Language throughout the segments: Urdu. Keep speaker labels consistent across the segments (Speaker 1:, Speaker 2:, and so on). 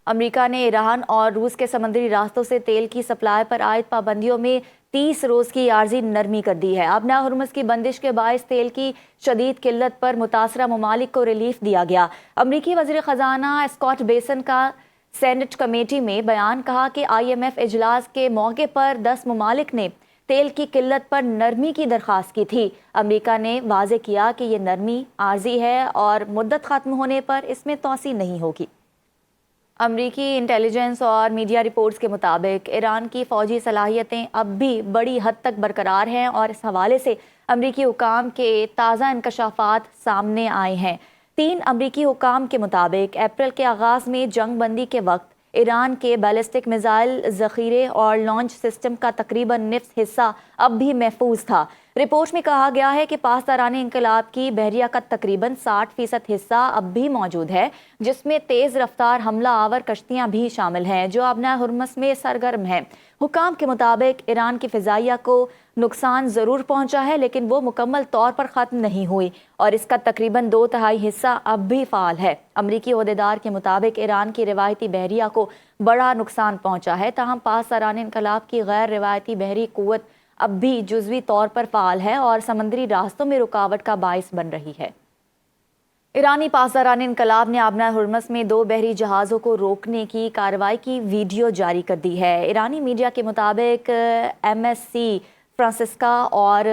Speaker 1: امریکہ نے ایران اور روس کے سمندری راستوں سے تیل کی سپلائی پر عائد پابندیوں میں 30 روز کی عارضی نرمی کر دی ہے۔ آبنہ ہرمز کی بندش کے باعث تیل کی شدید قلت پر متاثرہ ممالک کو ریلیف دیا گیا۔ امریکی وزیر خزانہ اسکاٹ بیسن کا سینٹ کمیٹی میں بیان کہا کہ IMF اجلاس کے موقع پر 10 ممالک نے تیل کی قلت پر نرمی کی درخواست کی تھی۔ امریکہ نے واضح کیا کہ یہ نرمی عارضی ہے اور مدت ختم ہونے پر اس میں توسیع نہیں ہوگی۔ امریکی انٹیلیجنس اور میڈیا رپورٹس کے مطابق ایران کی فوجی صلاحیتیں اب بھی بڑی حد تک برقرار ہیں اور اس حوالے سے امریکی حکام کے تازہ انکشافات سامنے آئے ہیں۔ 3 امریکی حکام کے مطابق اپریل کے آغاز میں جنگ بندی کے وقت ایران کے بیلسٹک میزائل ذخیرے اور لانچ سسٹم کا تقریباً نصف حصہ اب بھی محفوظ تھا۔ رپورٹ میں کہا گیا ہے کہ پاسداران انقلاب کی بحریہ کا تقریباً 60% حصہ اب بھی موجود ہے، جس میں تیز رفتار حملہ آور کشتیاں بھی شامل ہیں جو آبنہ ہرمز میں سرگرم ہیں۔ حکام کے مطابق ایران کی فضائیہ کو نقصان ضرور پہنچا ہے، لیکن وہ مکمل طور پر ختم نہیں ہوئی اور اس کا تقریباً 2/3 حصہ اب بھی فعال ہے۔ امریکی عہدیدار کے مطابق ایران کی روایتی بحریہ کو بڑا نقصان پہنچا ہے، تاہم پاسداران انقلاب کی غیر روایتی بحری قوت اب بھی جزوی طور پر فعال ہے اور سمندری راستوں میں رکاوٹ کا باعث بن رہی ہے۔ ایرانی پاسداران انقلاب نے آبنہ ہرمز میں 2 بحری جہازوں کو روکنے کی کارروائی کی ویڈیو جاری کر دی ہے۔ ایرانی میڈیا کے مطابق MSC فرانسسکا اور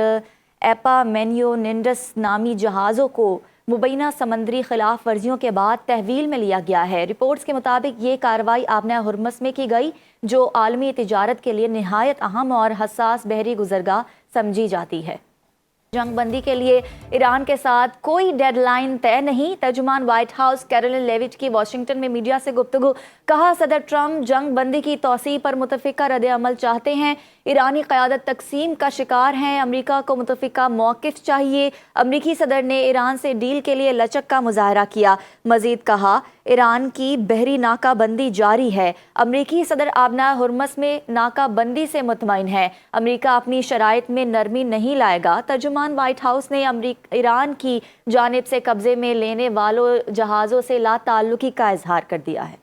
Speaker 1: ایپامینیوننڈس نامی جہازوں کو مبینہ سمندری خلاف ورزیوں کے بعد تحویل میں لیا گیا ہے۔ رپورٹس کے مطابق یہ کارروائی آبنہ ہرمز میں کی گئی، جو عالمی تجارت کے لیے نہایت اہم اور حساس بحری گزرگاہ سمجھی جاتی ہے۔ جنگ بندی کے لیے ایران کے ساتھ کوئی ڈیڈ لائن طے نہیں، ترجمان وائٹ ہاؤس کیرولن لیوٹ کی واشنگٹن میں میڈیا سے گفتگو۔ کہا صدر ٹرمپ جنگ بندی کی توسیع پر متفقہ رد عمل چاہتے ہیں، ایرانی قیادت تقسیم کا شکار ہیں، امریکہ کو متفقہ موقف چاہیے۔ امریکی صدر نے ایران سے ڈیل کے لیے لچک کا مظاہرہ کیا۔ مزید کہا ایران کی بحری ناکہ بندی جاری ہے، امریکی صدر آبنہ ہرمز میں ناکہ بندی سے مطمئن ہے، امریکہ اپنی شرائط میں نرمی نہیں لائے گا۔ ترجمان وائٹ ہاؤس نے ایران کی جانب سے قبضے میں لینے والوں جہازوں سے لا تعلقی کا اظہار کر دیا ہے۔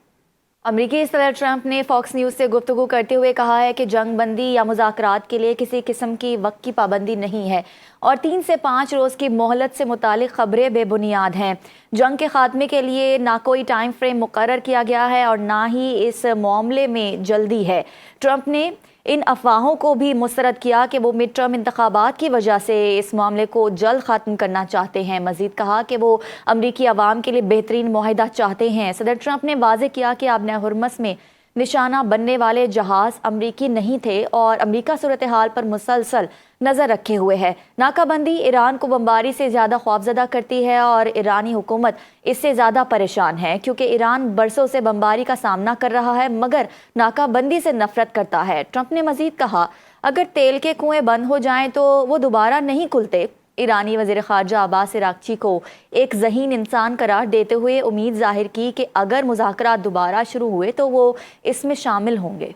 Speaker 1: امریکی صدر ٹرمپ نے فاکس نیوز سے گفتگو کرتے ہوئے کہا ہے کہ جنگ بندی یا مذاکرات کے لیے کسی قسم کی وقت کی پابندی نہیں ہے اور 3 سے 5 روز کی مہلت سے متعلق خبریں بے بنیاد ہیں۔ جنگ کے خاتمے کے لیے نہ کوئی ٹائم فریم مقرر کیا گیا ہے اور نہ ہی اس معاملے میں جلدی ہے۔ ٹرمپ نے ان افواہوں کو بھی مسترد کیا کہ وہ مڈ ٹرم انتخابات کی وجہ سے اس معاملے کو جلد ختم کرنا چاہتے ہیں۔ مزید کہا کہ وہ امریکی عوام کے لیے بہترین معاہدہ چاہتے ہیں۔ صدر ٹرمپ نے واضح کیا کہ آبنہ ہرمز میں نشانہ بننے والے جہاز امریکی نہیں تھے اور امریکہ صورتحال پر مسلسل نظر رکھے ہوئے ہے۔ ناکہ بندی ایران کو بمباری سے زیادہ خوفزدہ کرتی ہے اور ایرانی حکومت اس سے زیادہ پریشان ہے، کیونکہ ایران برسوں سے بمباری کا سامنا کر رہا ہے مگر ناکہ بندی سے نفرت کرتا ہے۔ ٹرمپ نے مزید کہا اگر تیل کے کنویں بند ہو جائیں تو وہ دوبارہ نہیں کھلتے۔ ایرانی وزیر خارجہ عباس اراغچی کو ایک ذہین انسان قرار دیتے ہوئے امید ظاہر کی کہ اگر مذاکرات دوبارہ شروع ہوئے تو وہ اس میں شامل ہوں گے۔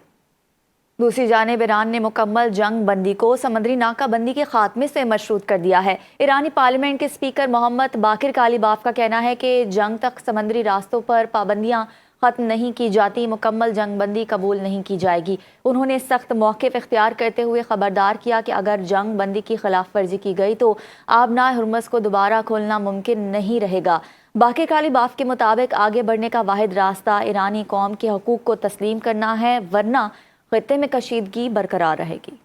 Speaker 1: دوسری جانب ایران نے مکمل جنگ بندی کو سمندری ناکہ بندی کے خاتمے سے مشروط کر دیا ہے۔ ایرانی پارلیمنٹ کے سپیکر محمد باقر کالیباف کا کہنا ہے کہ جنگ تک سمندری راستوں پر پابندیاں ختم نہیں کی جاتی، مکمل جنگ بندی قبول نہیں کی جائے گی۔ انہوں نے سخت موقف اختیار کرتے ہوئے خبردار کیا کہ اگر جنگ بندی کی خلاف ورزی کی گئی تو آبنہ ہرمز کو دوبارہ کھولنا ممکن نہیں رہے گا۔ باقر کالیباف کے مطابق آگے بڑھنے کا واحد راستہ ایرانی قوم کے حقوق کو تسلیم کرنا ہے، ورنہ خطے میں کشیدگی برقرار رہے گی۔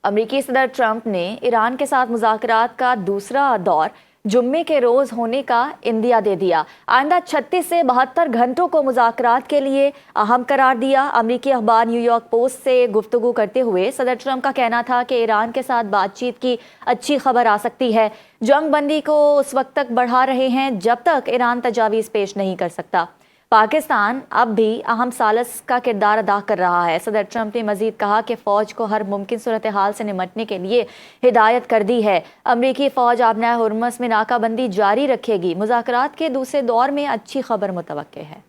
Speaker 1: امریکی صدر ٹرمپ نے ایران کے ساتھ مذاکرات کا دوسرا دور جمعے کے روز ہونے کا عندیہ دے دیا۔ آئندہ 36 سے 72 گھنٹوں کو مذاکرات کے لیے اہم قرار دیا۔ امریکی اخبار نیو یارک پوسٹ سے گفتگو کرتے ہوئے صدر ٹرمپ کا کہنا تھا کہ ایران کے ساتھ بات چیت کی اچھی خبر آ سکتی ہے۔ جنگ بندی کو اس وقت تک بڑھا رہے ہیں جب تک ایران تجاویز پیش نہیں کر سکتا۔ پاکستان اب بھی اہم ثالث کا کردار ادا کر رہا ہے۔ صدر ٹرمپ نے مزید کہا کہ فوج کو ہر ممکن صورتحال سے نمٹنے کے لیے ہدایت کر دی ہے۔ امریکی فوج آبنہ ہرمز میں ناکہ بندی جاری رکھے گی۔ مذاکرات کے دوسرے دور میں اچھی خبر متوقع ہے۔